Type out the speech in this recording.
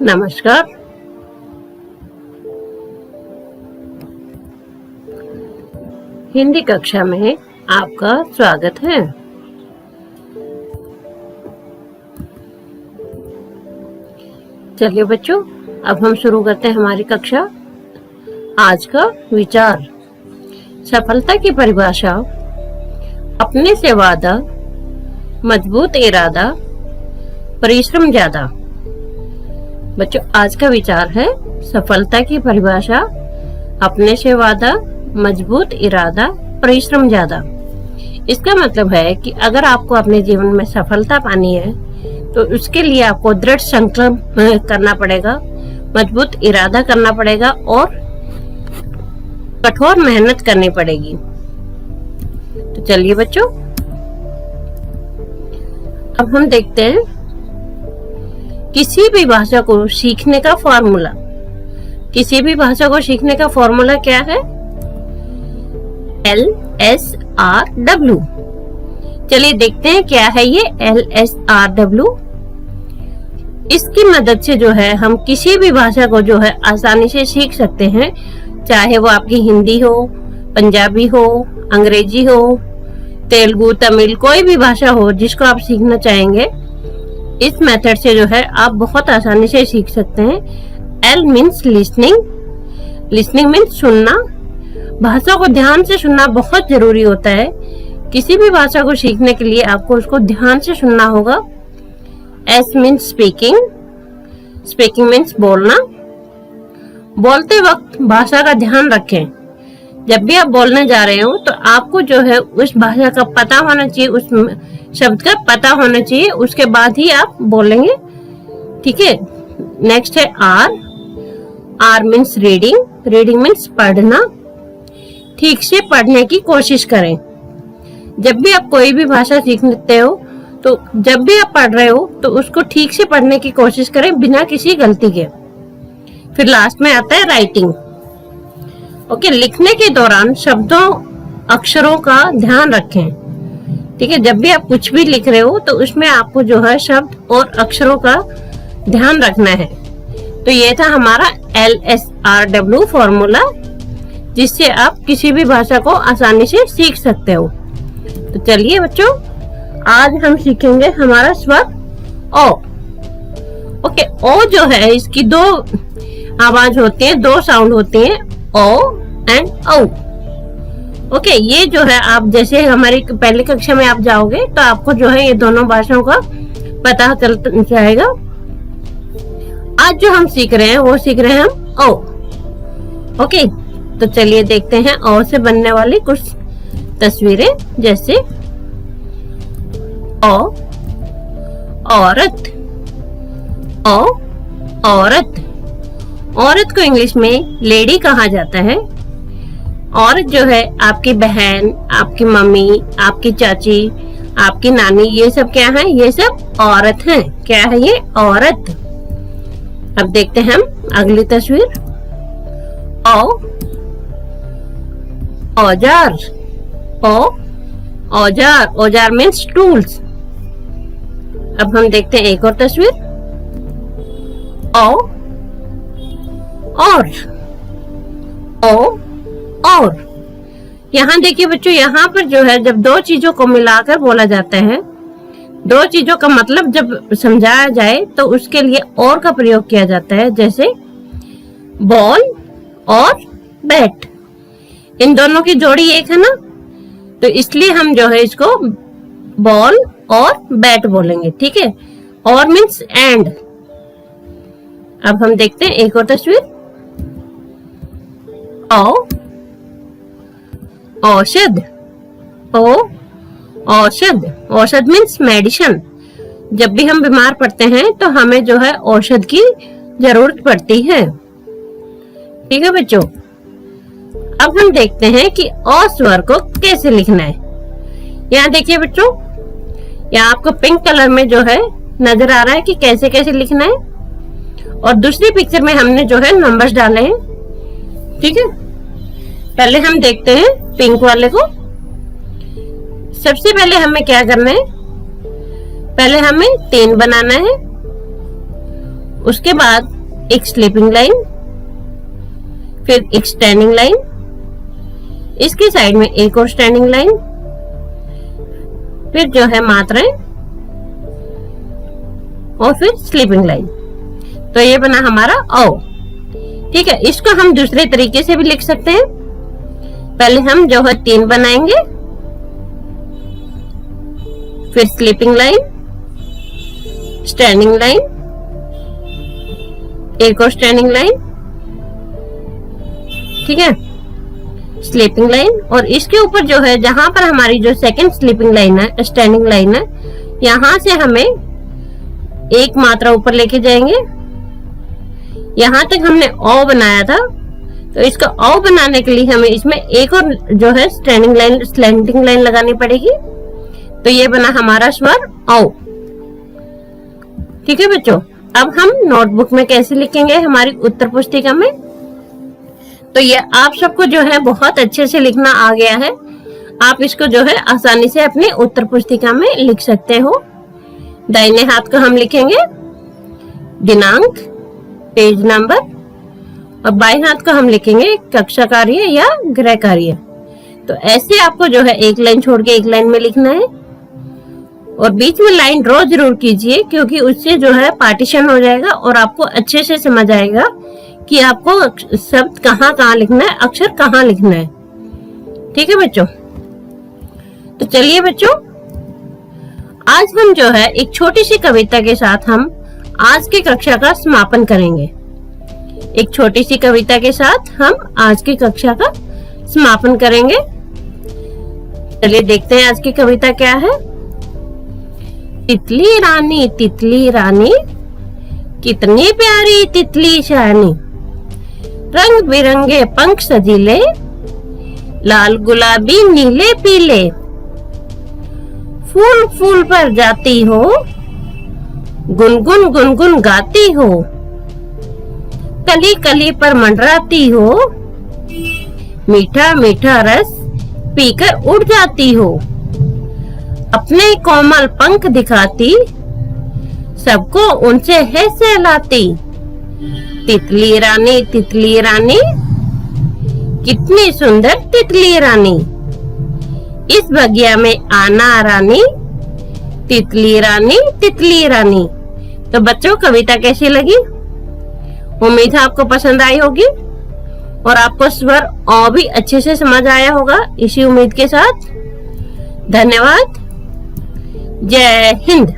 नमस्कार। हिंदी कक्षा में आपका स्वागत है। चलिए बच्चों, अब हम शुरू करते हैं हमारी कक्षा। आज का विचार, सफलता की परिभाषा, अपने से वादा, मजबूत इरादा, परिश्रम ज्यादा। बच्चों, आज का विचार है सफलता की परिभाषा, अपने से वादा, मजबूत इरादा, परिश्रम ज्यादा। इसका मतलब है कि अगर आपको अपने जीवन में सफलता पानी है तो उसके लिए आपको दृढ़ संकल्प करना पड़ेगा, मजबूत इरादा करना पड़ेगा और कठोर मेहनत करनी पड़ेगी। तो चलिए बच्चों, अब हम देखते हैं किसी भी भाषा को सीखने का फॉर्मूला। किसी भी भाषा को सीखने का फॉर्मूला क्या है? LSRW। चलिए देखते हैं क्या है ये LSRW। इसकी मदद से जो है हम किसी भी भाषा को जो है आसानी से सीख सकते हैं, चाहे वो आपकी हिंदी हो, पंजाबी हो, अंग्रेजी हो, तेलुगु, तमिल, कोई भी भाषा हो जिसको आप सीखना चाहेंगे। इस मेथड से जो है आप बहुत आसानी से सीख सकते हैं। L means listening. Listening means सुनना। भाषा को ध्यान से सुनना बहुत जरूरी होता है। किसी भी भाषा को सीखने के लिए आपको उसको ध्यान से सुनना होगा। S means speaking. Speaking means बोलना। बोलते वक्त भाषा का ध्यान रखें। जब भी आप बोलने जा रहे हो तो आपको जो है उस भाषा का पता होना चाहिए, उस शब्द का पता होना चाहिए, उसके बाद ही आप बोलेंगे। ठीक है। नेक्स्ट है R। R means reading. Reading means पढ़ना। ठीक से पढ़ने की कोशिश करें। जब भी आप कोई भी भाषा सीखते हो तो जब भी आप पढ़ रहे हो तो उसको ठीक से पढ़ने की कोशिश करें, बिना किसी गलती के। फिर लास्ट में आता है राइटिंग। ओके, लिखने के दौरान शब्दों, अक्षरों का ध्यान रखें। ठीक है। जब भी आप कुछ भी लिख रहे हो तो उसमें आपको जो है शब्द और अक्षरों का ध्यान रखना है। तो ये था हमारा LSRW फॉर्मूला, जिससे आप किसी भी भाषा को आसानी से सीख सकते हो। तो चलिए बच्चों, आज हम सीखेंगे हमारा स्वर ओ। ओके, ओ जो है इसकी दो आवाज होती है, दो साउंड होती है, ओ एंड औ। ओके, ये जो है आप जैसे हमारी पहली कक्षा में आप जाओगे तो आपको जो है ये दोनों भाषाओं का पता चल जाएगा। आज जो हम सीख रहे हैं वो सीख रहे हैं हम ओ। ओके, तो चलिए देखते हैं ओ से बनने वाली कुछ तस्वीरें। जैसे ओ औरत। ओ औरत। औरत को इंग्लिश में लेडी कहा जाता है। औरत जो है आपकी बहन, आपकी मम्मी, आपकी चाची, आपकी नानी, ये सब क्या है? ये सब औरत हैं। क्या है ये? औरत। अब देखते हैं हम अगली तस्वीर। औ औजार। ओ औजार। औजार मीन्स टूल्स। अब हम देखते हैं एक और तस्वीर। ओ और यहाँ देखिए बच्चों, यहाँ पर जो है जब दो चीजों को मिलाकर बोला जाता है, दो चीजों का मतलब जब समझाया जाए तो उसके लिए और का प्रयोग किया जाता है। जैसे बॉल और बैट, इन दोनों की जोड़ी एक है ना, तो इसलिए हम जो है इसको बॉल और बैट बोलेंगे। ठीक है। और मीन्स एंड। अब हम देखते हैं एक और तस्वीर। औषध। औषध। औषध मीन्स मेडिसिन। जब भी हम बीमार पड़ते हैं तो हमें जो है औषध की जरूरत पड़ती है। ठीक है बच्चों, अब हम देखते हैं कि अ स्वर को कैसे लिखना है। यहाँ देखिए बच्चों, यहाँ आपको पिंक कलर में जो है नजर आ रहा है कि कैसे कैसे लिखना है, और दूसरी पिक्चर में हमने जो है नंबर्स डाले हैं। ठीक है। पहले हम देखते हैं पिंक वाले को। सबसे पहले हमें क्या करना है? पहले हमें 3 बनाना है, उसके बाद एक स्लीपिंग लाइन, फिर एक स्टैंडिंग लाइन, इसकी साइड में एक और स्टैंडिंग लाइन, फिर जो है मात्राएं और फिर स्लीपिंग लाइन। तो ये बना हमारा औ। ठीक है, इसको हम दूसरे तरीके से भी लिख सकते हैं। पहले हम जो है 3 बनाएंगे, फिर स्लीपिंग लाइन, स्टैंडिंग लाइन, एक और स्टैंडिंग लाइन, ठीक है, स्लीपिंग लाइन, और इसके ऊपर जो है जहां पर हमारी जो सेकंड स्लीपिंग लाइन है, स्टैंडिंग लाइन है, यहां से हमें एक मात्रा ऊपर लेके जाएंगे। यहां तक हमने ओ बनाया था, तो इसका ओ बनाने के लिए हमें इसमें एक और जो है स्टैंडिंग लाइन, स्लैंटिंग लाइन लगानी पड़ेगी। तो ये बना हमारा स्वर औ। ठीक है बच्चों, अब हम नोटबुक में कैसे लिखेंगे हमारी उत्तर पुस्तिका में। तो ये आप सबको जो है बहुत अच्छे से लिखना आ गया है। आप इसको जो है आसानी से अपने उत्तर पुस्तिका में लिख सकते हो। दाहिने हाथ को हम लिखेंगे दिनांक, पेज नंबर, और बाएं हाथ को हम लिखेंगे कक्षा कार्य या गृह कार्य। तो ऐसे आपको जो है एक लाइन छोड़ के एक लाइन में लिखना है, और बीच में लाइन ड्रॉ जरूर कीजिए, क्योंकि उससे जो है पार्टीशन हो जाएगा और आपको अच्छे से समझ आएगा कि आपको शब्द कहाँ कहाँ लिखना है, अक्षर कहाँ लिखना है। ठीक है बच्चों, तो चलिए बच्चों, आज हम जो है एक छोटी सी कविता के साथ हम आज की कक्षा का समापन करेंगे। एक छोटी सी कविता के साथ हम आज की कक्षा का समापन करेंगे। चलिए देखते हैं आज की कविता क्या है। तितली रानी कितनी प्यारी तितली शानी, रंग बिरंगे पंख सजीले, लाल गुलाबी नीले पीले, फूल फूल पर जाती हो, गुनगुन गुनगुन गाती हो, कली कली पर मंडराती हो, मीठा मीठा रस पीकर उड़ जाती हो, अपने कोमल पंख दिखाती, सबको उनसे है सहलाती। तितली रानी कितनी सुंदर तितली रानी, इस बगिया में आना रानी, तितली रानी। तो बच्चों, कविता कैसी लगी? उम्मीद है आपको पसंद आई होगी और आपको स्वर और भी अच्छे से समझ आया होगा। इसी उम्मीद के साथ धन्यवाद। जय हिंद।